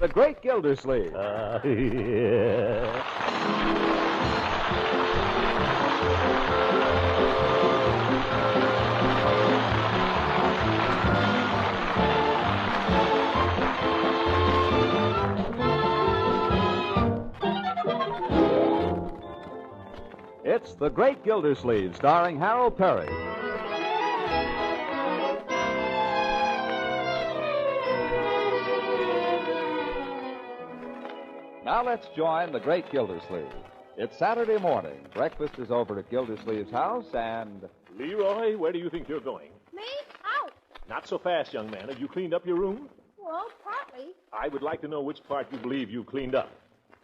The Great Gildersleeve. Yeah. It's The Great Gildersleeve, starring Harold Perry. Now let's join The Great Gildersleeve. It's Saturday morning. Breakfast is over at Gildersleeve's house, and... Leroy, where do you think you're going? Me? Out. Not so fast, young man. Have you cleaned up your room? Well, partly. I would like to know which part you believe you cleaned up.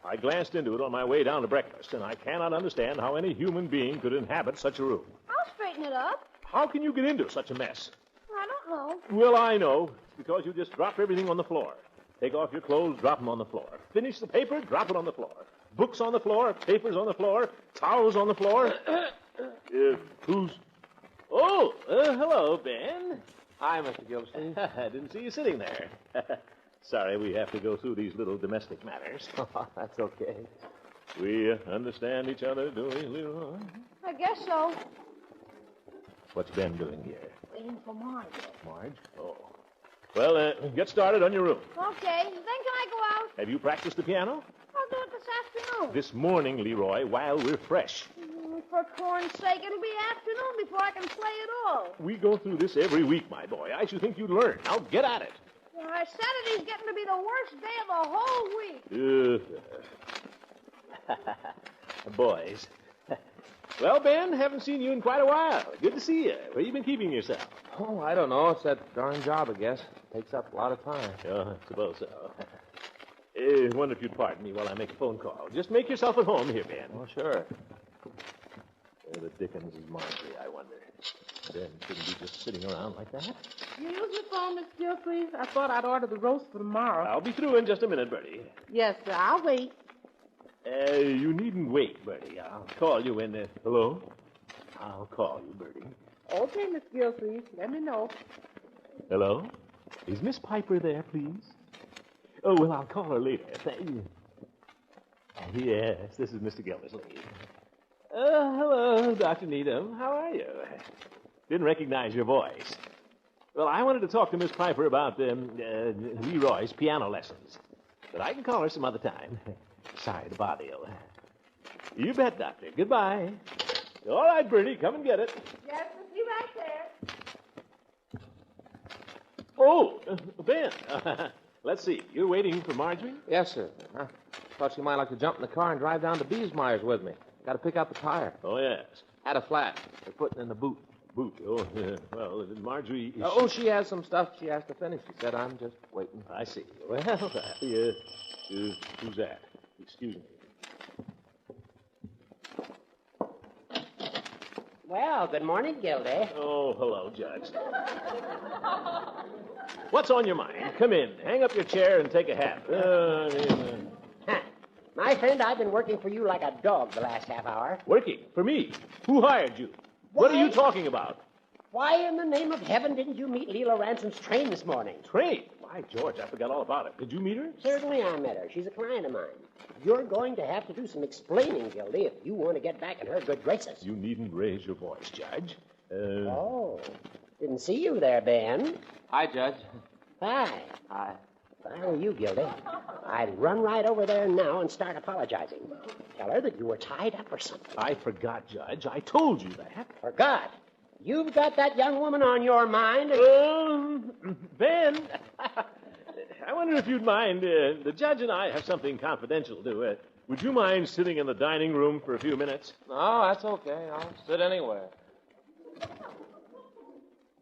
I glanced into it on my way down to breakfast, and I cannot understand how any human being could inhabit such a room. I'll straighten it up. How can you get into such a mess? I don't know. Well, I know. It's because you just dropped everything on the floor. Take off your clothes, drop them on the floor. Finish the paper, drop it on the floor. Books on the floor, papers on the floor, towels on the floor. Who's... Oh, hello, Ben. Hi, Mr. Gildersleeve. I didn't see you sitting there. Sorry, we have to go through these little domestic matters. That's okay. We understand each other, do we, Leroy? I guess so. What's Ben doing here? Waiting for Marge. Marge? Oh. Well, get started on your room. Okay. Then can I go out? Have you practiced the piano? I'll do it this afternoon. This morning, Leroy, while we're fresh. For corn's sake, it'll be afternoon before I can play at all. We go through this every week, my boy. I should think you'd learn. Now, get at it. Why, Saturday's getting to be the worst day of the whole week. Boys. Well, Ben, haven't seen you in quite a while. Good to see you. Where you been keeping yourself? Oh, I don't know. It's that darn job, I guess. Takes up a lot of time. Oh, I suppose so. Wonder if you'd pardon me while I make a phone call. Just make yourself at home here, Ben. Oh, sure. Where the dickens is Marjorie, I wonder. Ben shouldn't be just sitting around like that. You use your phone, Miss Gildersleeve? I thought I'd order the roast for tomorrow. I'll be through in just a minute, Bertie. Yes, sir. I'll wait. You needn't wait, Bertie. I'll call you when... Hello? I'll call you, Bertie. Okay, Miss Gildersleeve. Let me know. Hello? Is Miss Piper there, please? Oh, well, I'll call her later. Thank you. Yes, this is Mr. Gildersleeve. Hello, Dr. Needham. How are you? Didn't recognize your voice. Well, I wanted to talk to Miss Piper about Leroy's piano lessons. But I can call her some other time. Sorry to bother you. You bet, Doctor. Goodbye. All right, Bertie, come and get it. Yes, I'll be right there. Oh, Ben. Let's see. You're waiting for Marjorie? Yes, sir. I thought she might like to jump in the car and drive down to Beesmeyer's with me. Got to pick up a tire. Oh, yes. Had a flat. They're putting in the boot. Boot. Oh, well, Marjorie... She has some stuff she has to finish. She said, I'm just waiting. I see. Well, who's that? Excuse me. Well, good morning, Gildy. Oh, hello, Judge. What's on your mind? Come in. Hang up your chair and take a hat. My friend, I've been working for you like a dog the last half hour. Working? For me? Who hired you? What are you talking about? Why in the name of heaven didn't you meet Leela Ransom's train this morning? Train? Why, George, I forgot all about it. Did you meet her? Certainly I met her. She's a client of mine. You're going to have to do some explaining, Gildy, if you want to get back in her good graces. You needn't raise your voice, Judge. Oh. Didn't see you there, Ben. Hi, Judge. Hi. Hi. If I were you, Gildy, I'd run right over there now and start apologizing. Tell her that you were tied up or something. I forgot, Judge. I told you that. Forgot? You've got that young woman on your mind. Ben, I wonder if you'd mind. The judge and I have something confidential to do. Would you mind sitting in the dining room for a few minutes? No, that's okay. I'll sit anywhere.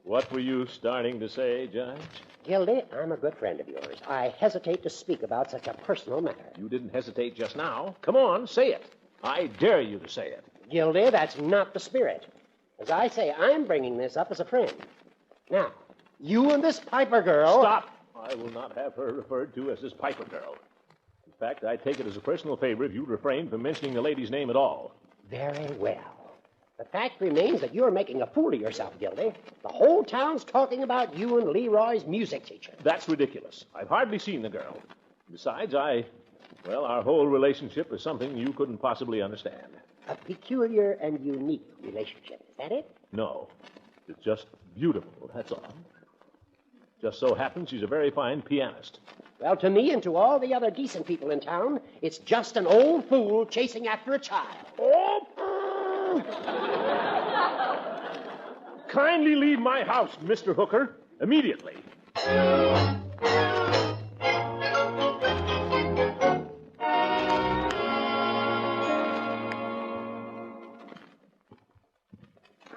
What were you starting to say, Judge? Gildy, I'm a good friend of yours. I hesitate to speak about such a personal matter. You didn't hesitate just now. Come on, say it. I dare you to say it. Gildy, that's not the spirit. As I say, I'm bringing this up as a friend. Now, you and this Piper girl... Stop! I will not have her referred to as this Piper girl. In fact, I take it as a personal favor if you refrain from mentioning the lady's name at all. Very well. The fact remains that you're making a fool of yourself, Gildy. The whole town's talking about you and Leroy's music teacher. That's ridiculous. I've hardly seen the girl. Besides, our whole relationship is something you couldn't possibly understand. A peculiar and unique relationship. Is that it? No. It's just beautiful, that's all. Just so happens she's a very fine pianist. Well, to me and to all the other decent people in town, it's just an old fool chasing after a child. Kindly leave my house, Mr. Hooker, immediately. I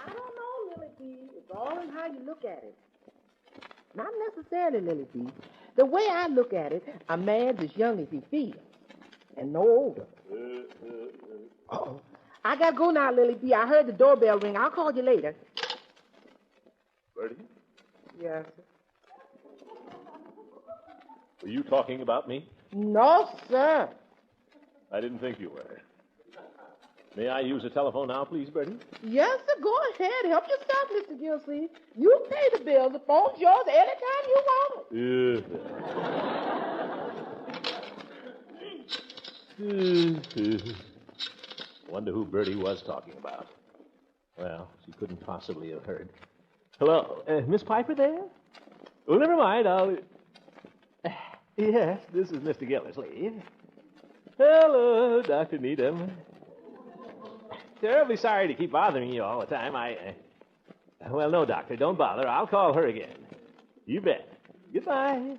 don't know, Lily P. It's all in how you look at it. Not necessarily, Lily P. The way I look at it, a man's as young as he feels, and no older. Uh-oh. I gotta go now, Lily P. I heard the doorbell ring. I'll call you later. Bertie, Yes, sir. were you talking about me? No, sir. I didn't think you were. May I use the telephone now, please, Bertie? Yes, sir. Go ahead. Help yourself, Mr. Gildersleeve. You pay the bills. The phone's yours anytime you want it. Wonder who Bertie was talking about. Well, she couldn't possibly have heard. Hello, Miss Piper there? Well, never mind. Yes, this is Mr. Gildersleeve. Hello, Dr. Needham. Terribly sorry to keep bothering you all the time. Well, no, Doctor, don't bother. I'll call her again. You bet. Goodbye.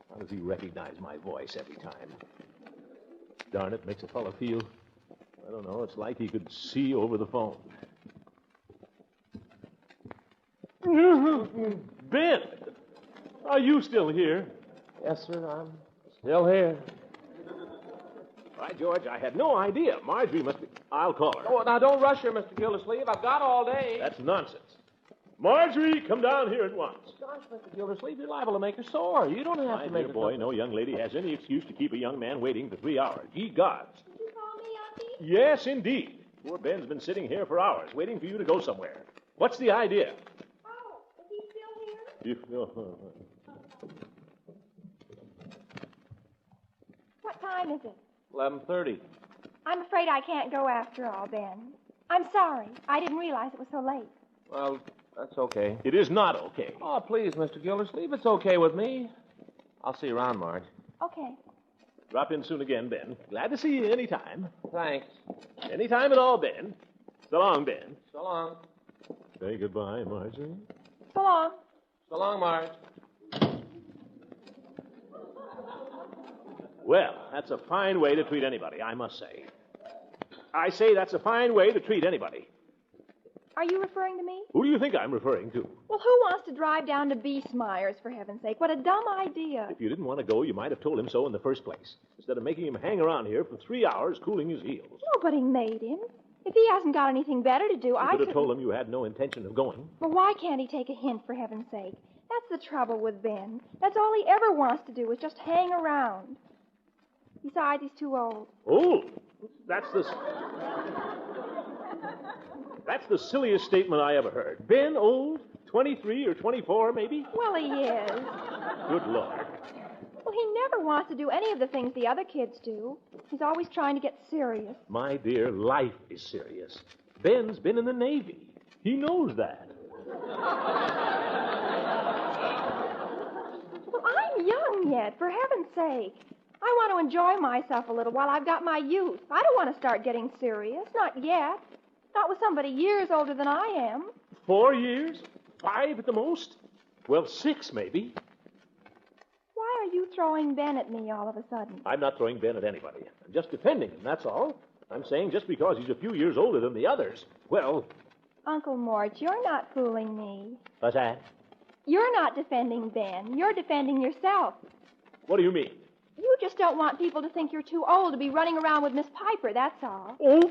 How does he recognize my voice every time? Darn it, makes a fellow feel, I don't know, it's like he could see over the phone. Ben, are you still here? Yes, sir, I'm still here. Why, George, I had no idea. Marjorie must be... I'll call her. Oh, now, don't rush her, Mr. Gildersleeve. I've got all day. That's nonsense. Marjorie, come down here at once. Gosh, Mr. Gildersleeve, you're liable to make her sore. You don't have My to make dear her... boy, no young lady has any excuse to keep a young man waiting for 3 hours. Ye gods. Did you call me, Auntie? Yes, indeed. Poor Ben's been sitting here for hours, waiting for you to go somewhere. What's the idea? Oh, is he still here? What time is it? 11:30. I'm afraid I can't go after all, Ben. I'm sorry. I didn't realize it was so late. Well, that's okay. It is not okay. Oh, please, Mr. Gildersleeve, it's okay with me. I'll see you around, Marge. Okay. Drop in soon again, Ben. Glad to see you any time. Thanks. Any time at all, Ben. So long, Ben. So long. Say goodbye, Marjorie. So long. So long, Marge. Well, that's a fine way to treat anybody, I must say. I say that's a fine way to treat anybody. Are you referring to me? Who do you think I'm referring to? Well, who wants to drive down to Beesmeyer's, for heaven's sake? What a dumb idea. If you didn't want to go, you might have told him so in the first place, instead of making him hang around here for 3 hours cooling his heels. Nobody made him. If he hasn't got anything better to do, You I could have told him you had no intention of going. Well, why can't he take a hint, for heaven's sake? That's the trouble with Ben. That's all he ever wants to do is just hang around. Besides, he's too old. Old? That's the silliest statement I ever heard. Ben old? 23 or 24, maybe? Well, he is. Good Lord. Well, he never wants to do any of the things the other kids do. He's always trying to get serious. My dear, life is serious. Ben's been in the Navy. He knows that. Well, I'm young yet, for heaven's sake. I want to enjoy myself a little while I've got my youth. I don't want to start getting serious. Not yet. Not with somebody years older than I am. 4 years? 5 at the most? Well, 6 maybe. Why are you throwing Ben at me all of a sudden? I'm not throwing Ben at anybody. I'm just defending him, that's all. I'm saying just because he's a few years older than the others, well... Uncle Mort, you're not fooling me. What's that? You're not defending Ben. You're defending yourself. What do you mean? You just don't want people to think you're too old to be running around with Miss Piper, that's all. Oh?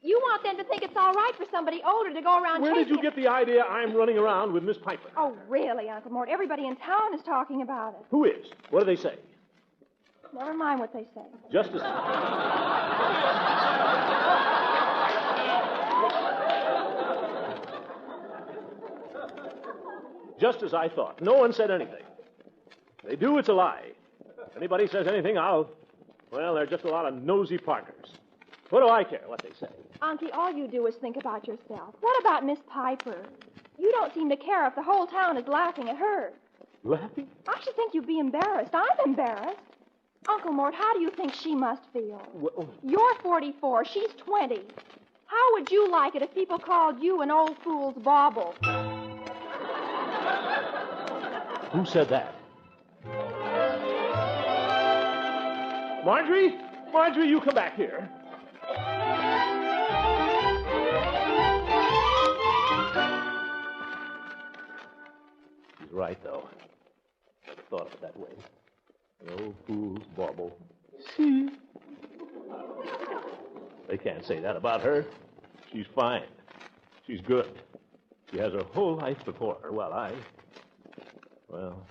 You want them to think it's all right for somebody older to go around Where did you chasing- get the idea I'm running around with Miss Piper? Oh, really, Uncle Mort? Everybody in town is talking about it. Who is? What do they say? Never mind what they say. Just as... Just as I thought. No one said anything. They do, it's a lie. Anybody says anything, well, they're just a lot of nosy partners. What do I care what they say? Unky, all you do is think about yourself. What about Miss Piper? You don't seem to care if the whole town is laughing at her. Laughing? I should think you'd be embarrassed. I'm embarrassed. Uncle Mort, how do you think she must feel? Well, You're 44. She's 20. How would you like it if people called you an old fool's bauble? who said that? Marjorie? Marjorie, you come back here. He's right, though. Never thought of it that way. An old fool's bauble. See? They can't say that about her. She's fine. She's good. She has her whole life before her, while well,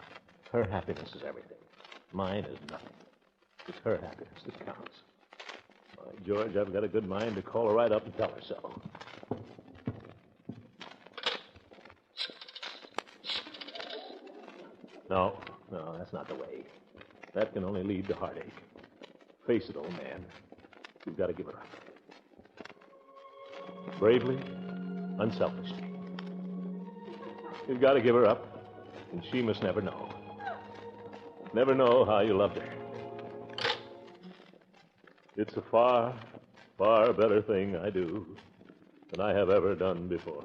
her happiness is everything. Mine is nothing. It's her happiness that counts. By George, I've got a good mind to call her right up and tell her so. No, that's not the way. That can only lead to heartache. Face it, old man. You've got to give her up. Bravely, unselfishly. You've got to give her up, and she must never know. Never know how you loved her. It's a far, far better thing I do than I have ever done before.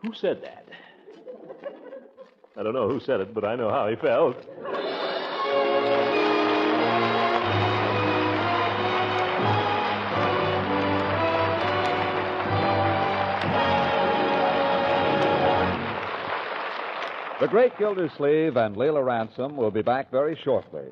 Who said that? I don't know who said it, but I know how he felt. The great Gildersleeve and Leila Ransom will be back very shortly.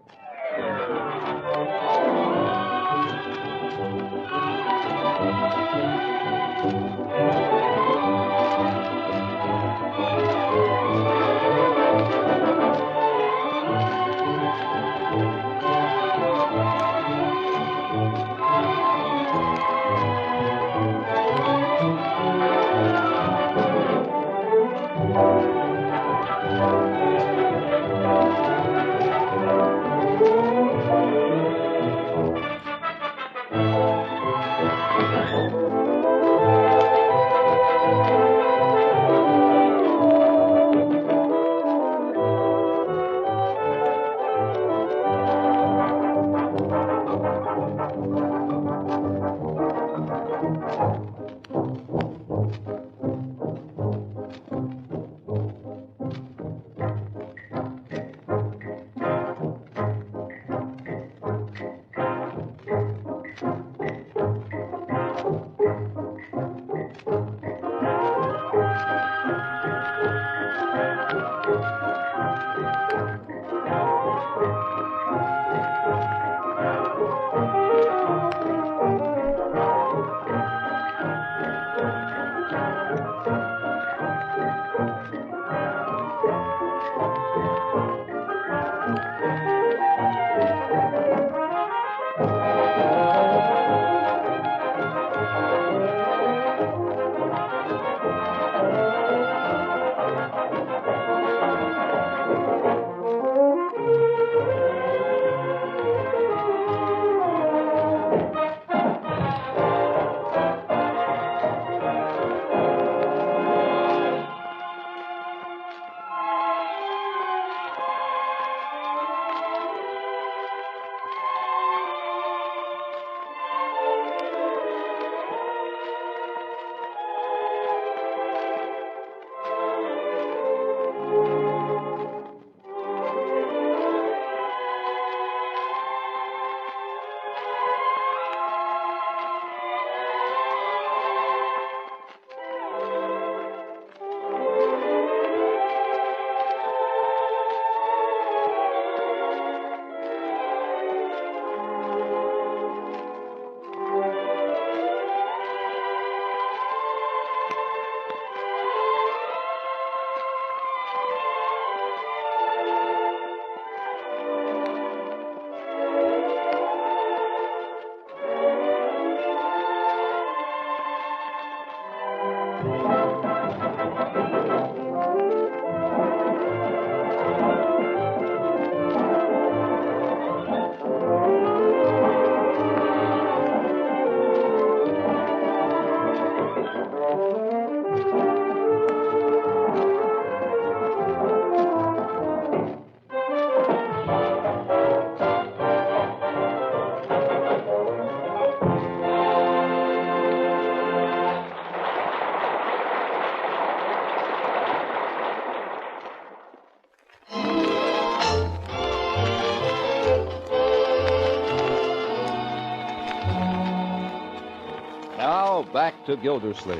back to Gildersleeve.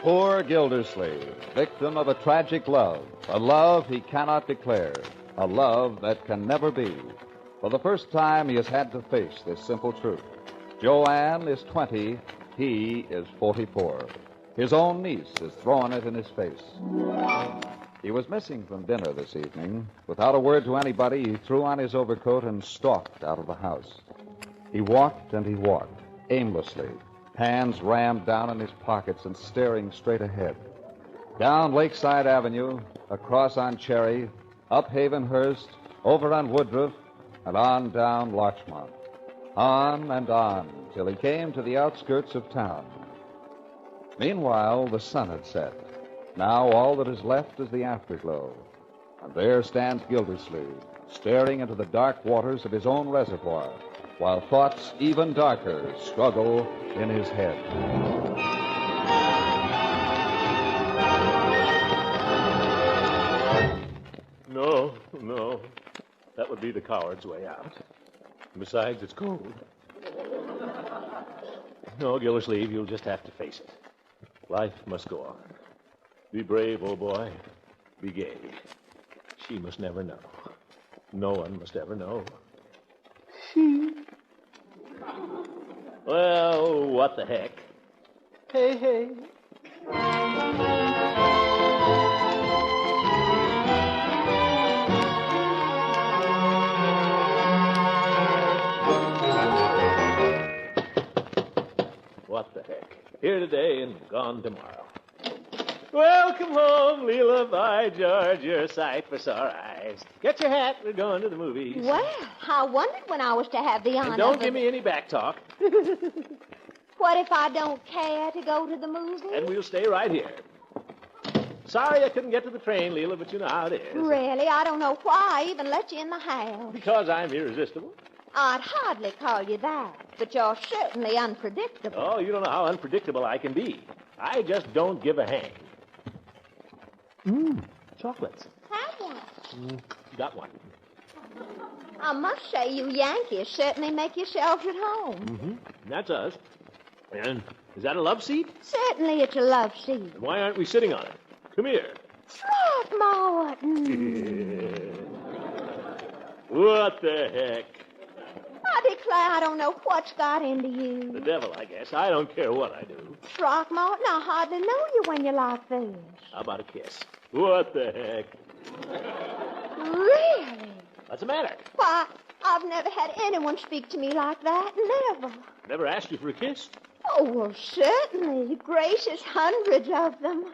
Poor Gildersleeve, victim of a tragic love, a love he cannot declare, a love that can never be. For the first time, he has had to face this simple truth. Joanne is 20, he is 44. His own niece is throwing it in his face. He was missing from dinner this evening. Without a word to anybody, he threw on his overcoat and stalked out of the house. He walked and he walked, aimlessly, hands rammed down in his pockets and staring straight ahead. Down Lakeside Avenue, across on Cherry, up Havenhurst, over on Woodruff, and on down Larchmont. On and on, till he came to the outskirts of town. Meanwhile, the sun had set. Now all that is left is the afterglow. And there stands Gildersleeve, staring into the dark waters of his own reservoir, while thoughts even darker struggle in his head. No. That would be the coward's way out. Besides, it's cold. No, Gildersleeve, you'll just have to face it. Life must go on. Be brave, old boy. Be gay. She must never know. No one must ever know. Well, what the heck? Hey. What the heck? Here today and gone tomorrow. Welcome home, Leela. By George, you're a sight for sore eyes. Get your hat. We're going to the movies. Well, I wondered when I was to have the honor. And don't give me any back talk. What if I don't care to go to the movies? And we'll stay right here. Sorry I couldn't get to the train, Leela, but you know how it is. Really? I don't know why I even let you in the house. Because I'm irresistible. I'd hardly call you that, but you're certainly unpredictable. Oh, you don't know how unpredictable I can be. I just don't give a hang. Chocolates. Have one. Got one. I must say you Yankees certainly make yourselves at home. Mm-hmm. That's us. And is that a love seat? Certainly it's a love seat. Then why aren't we sitting on it? Come here. Throckmorton. What the heck? I declare I don't know what's got into you. The devil, I guess. I don't care what I do. Throckmorton, I hardly know you when you're like this. How about a kiss? What the heck? Really? What's the matter? Why, I've never had anyone speak to me like that. Never. Never asked you for a kiss? Oh, well, certainly. Gracious, hundreds of them.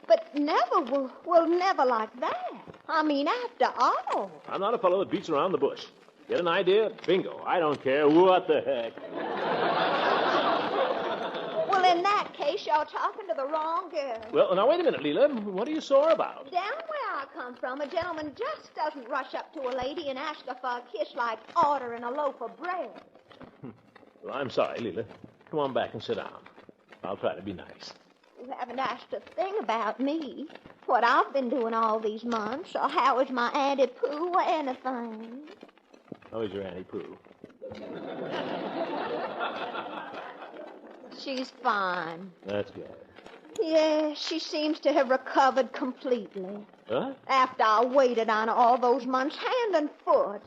But never, well, never like that. I mean, after all. I'm not a fellow that beats around the bush. Get an idea? Bingo. I don't care. What the heck? Well, in that case, you're talking to the wrong girl. Well, now, wait a minute, Leela. What are you sore about? Down where I come from, a gentleman just doesn't rush up to a lady and ask her for a kiss like ordering a loaf of bread. Well, I'm sorry, Leela. Come on back and sit down. I'll try to be nice. You haven't asked a thing about me, what I've been doing all these months, or how is my Auntie Pooh or anything. How is your Auntie Pooh? She's fine. That's good. Yes, she seems to have recovered completely. Huh? After I waited on her all those months, hand and foot.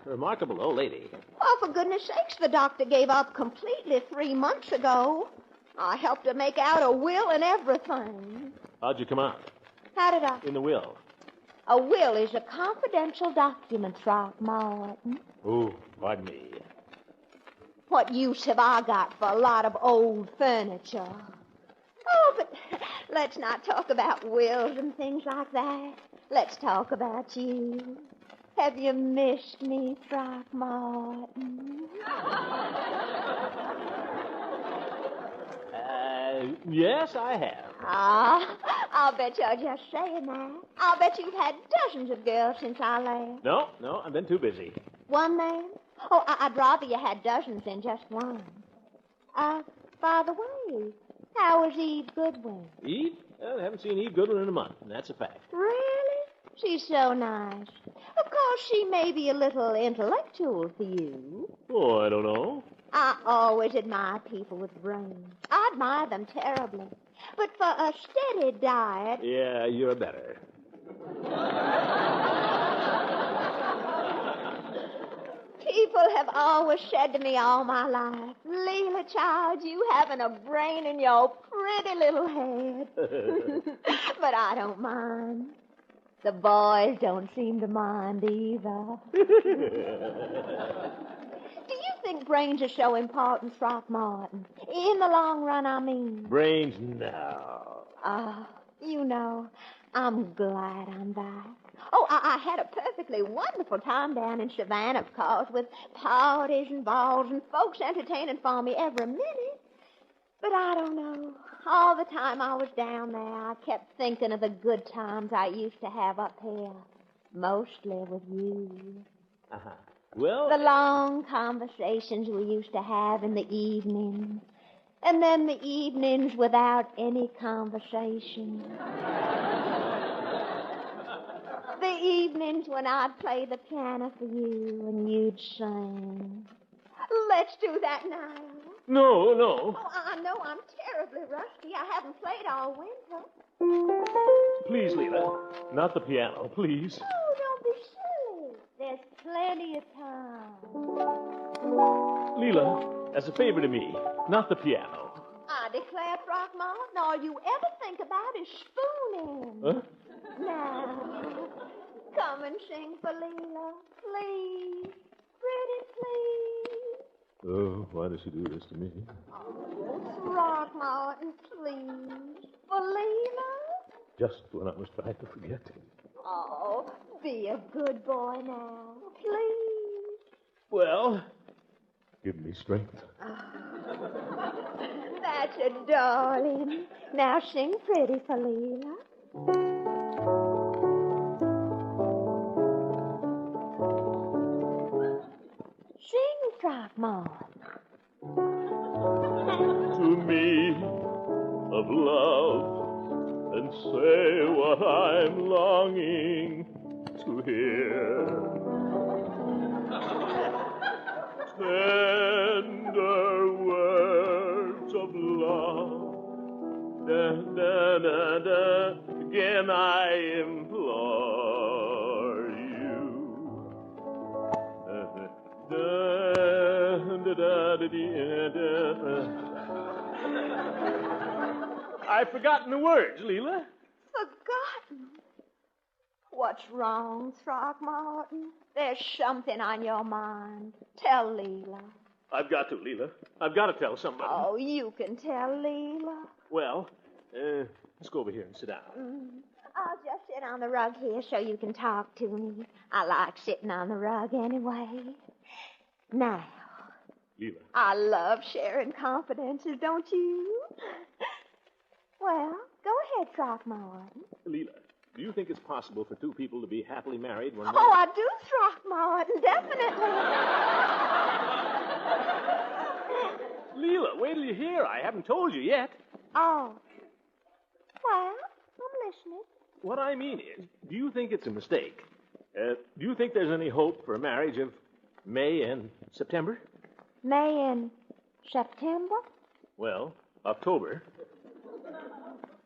Remarkable old lady. Oh, for goodness sakes, the doctor gave up completely 3 months ago. I helped her make out a will and everything. How'd you come out? How did I? In the will. A will is a confidential document, Throckmorton. Oh, pardon me. What use have I got for a lot of old furniture? Oh, but let's not talk about wills and things like that. Let's talk about you. Have you missed me, Throckmorton? Yes, I have. Ah, I'll bet you're just saying that. I'll bet you've had dozens of girls since I left. No, I've been too busy. One man? Oh, I'd rather you had dozens than just one. By the way, how was Eve Goodwin? Eve? Well, I haven't seen Eve Goodwin in a month, and that's a fact. Really? She's so nice. Of course, she may be a little intellectual for you. Oh, I don't know. I always admire people with brains. I admire them terribly. But for a steady diet... Yeah, you're better. People have always said to me all my life, Leela, child, you haven't a brain in your pretty little head. But I don't mind. The boys don't seem to mind either. Do you think brains are so important, Throckmorton? In the long run, I mean. Brains, no. You know, I'm glad I'm back. Oh, I had a perfectly wonderful time down in Savannah, of course, with parties and balls and folks entertaining for me every minute. But I don't know. All the time I was down there, I kept thinking of the good times I used to have up here. Mostly with you. Uh-huh. Well... The long conversations we used to have in the evenings. And then the evenings without any conversation. The evenings when I'd play the piano for you and you'd sing. Let's do that now. No. Oh, I know I'm terribly rusty. I haven't played all winter. Please, Leela. Not the piano, please. Oh, don't be silly. There's plenty of time. Leela, as a favor to me, not the piano. I declare, Throckmorton, all you ever think about is spooning. Huh? Now, come and sing for Leela, please. Pretty please. Oh, why does she do this to me? Oh, Throckmorton, please. For Leela? Just when I was trying to forget. Oh, be a good boy now, please. Well, give me strength. That's a darling. Now sing pretty for Leela. Sing, Throckmorton. To me of love and say what I'm longing to hear. Tender words of love, again I implore you. I've forgotten the words, Leela. Forgotten? What's wrong, Throckmorton? There's something on your mind. Tell Leela. I've got to, Leela. I've got to tell somebody. Oh, you can tell Leela. Well, let's go over here and sit down. I'll just sit on the rug here so you can talk to me. I like sitting on the rug anyway. Now, Leela. I love sharing confidences, don't you? Well, go ahead, Throckmorton. Leela, do you think it's possible for two people to be happily married when... Oh, I do, Throckmorton, definitely. Leela, wait till you hear. I haven't told you yet. Oh. Well, I'm listening. What I mean is, do you think it's a mistake? Do you think there's any hope for a marriage of May and September? May and September? Well, October.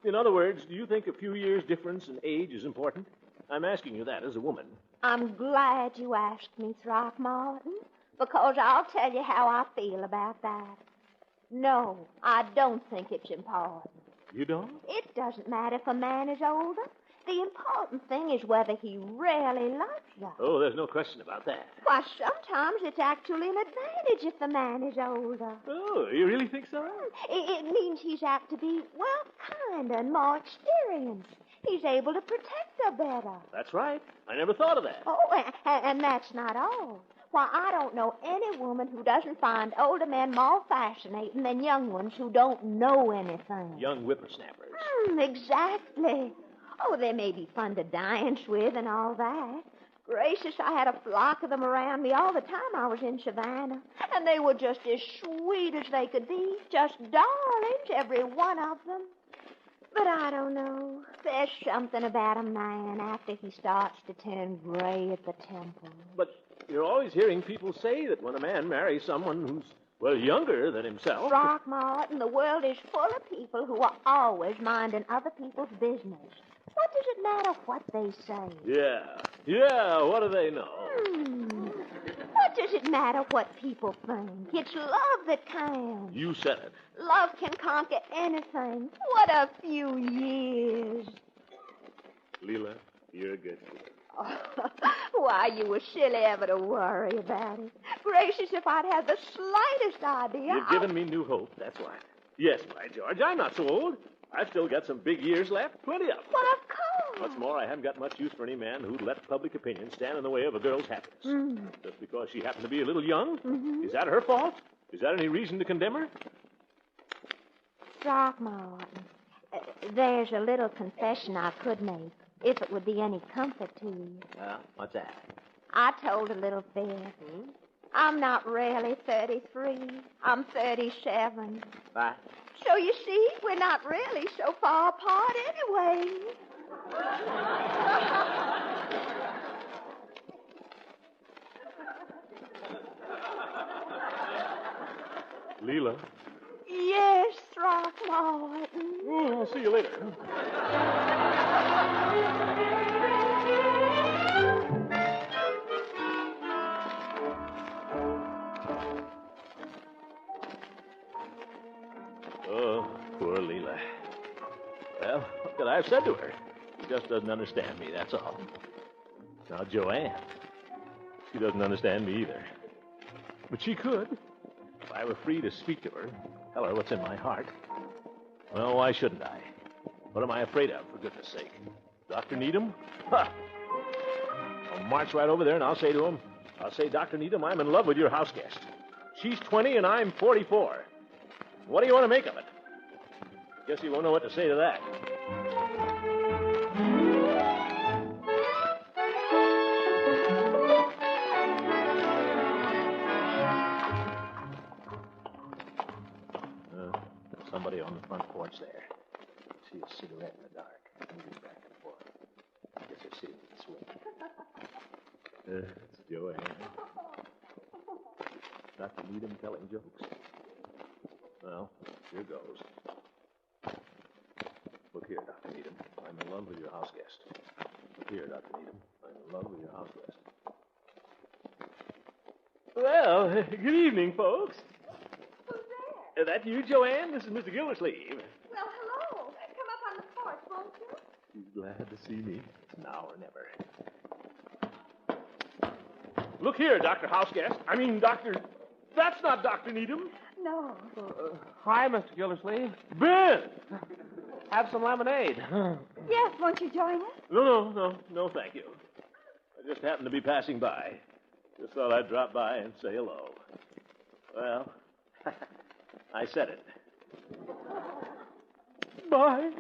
In other words, do you think a few years' difference in age is important? I'm asking you that as a woman. I'm glad you asked me, Throckmorton, because I'll tell you how I feel about that. No, I don't think it's important. You don't? It doesn't matter if a man is older. The important thing is whether he really loves her. Oh, there's no question about that. Why, sometimes it's actually an advantage if the man is older. Oh, you really think so? It means he's apt to be, well, kinder and more experienced. He's able to protect her better. That's right. I never thought of that. Oh, and that's not all. Why, I don't know any woman who doesn't find older men more fascinating than young ones who don't know anything. Young whippersnappers. Exactly. Oh, they may be fun to dance with and all that. Gracious, I had a flock of them around me all the time I was in Savannah. And they were just as sweet as they could be. Just darlings, every one of them. But I don't know. There's something about a man after he starts to turn gray at the temples. But you're always hearing people say that when a man marries someone who's, well, younger than himself... Throckmorton, the world is full of people who are always minding other people's business. What does it matter what they say? Yeah, what do they know? What does it matter what people think? It's love that counts. You said it. Love can conquer anything. What a few years. Leela, you're a good kid. Oh, why, you were silly ever to worry about it. Gracious, if I'd had the slightest idea... You've given me new hope, that's why. Yes, by George, I'm not so old. I've still got some big years left, plenty of them. Well, of course. What's more, I haven't got much use for any man who'd let public opinion stand in the way of a girl's happiness. Just because she happened to be a little young? Is that her fault? Is that any reason to condemn her? Throckmorton, there's a little confession I could make, if it would be any comfort to you. What's that? I told a little fib. I'm not really 33. I'm 37. Bye. So you see, we're not really so far apart anyway. Leela. Yes, Throckmorton. Oh, I'll see you later. Oh, poor Leela. Well, what could I have said to her? She just doesn't understand me, that's all. Now, Joanne. She doesn't understand me either. But she could. If I were free to speak to her, tell her what's in my heart. Well, why shouldn't I? What am I afraid of, for goodness sake? Dr. Needham? Ha! I'll march right over there and I'll say to him, Dr. Needham, I'm in love with your house guest. She's 20 and I'm 44. What do you want to make of it? Guess you won't know what to say to that. Somebody on the front porch there. I see a cigarette in the dark, moving back and forth. I guess they're sitting this way. It's Joanne. Dr. Needham telling jokes. Well, here goes. Look here, Dr. Needham. I'm in love with your house guest. Look here, Dr. Needham. I'm in love with your house guest. Well, good evening, folks. Who's there? That you, Joanne? This is Mr. Gildersleeve. Well, hello. Come up on the porch, won't you? She's glad to see me. It's now or never. Look here, Dr. Houseguest. Doctor... That's not Dr. Needham. No. Hi, Mr. Gildersleeve. Ben! Have some lemonade. Yes, won't you join us? No, thank you. I just happened to be passing by. Just thought I'd drop by and say hello. Well, I said it. Bye.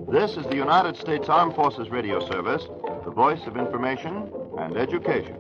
This is the United States Armed Forces Radio Service, the voice of information and education.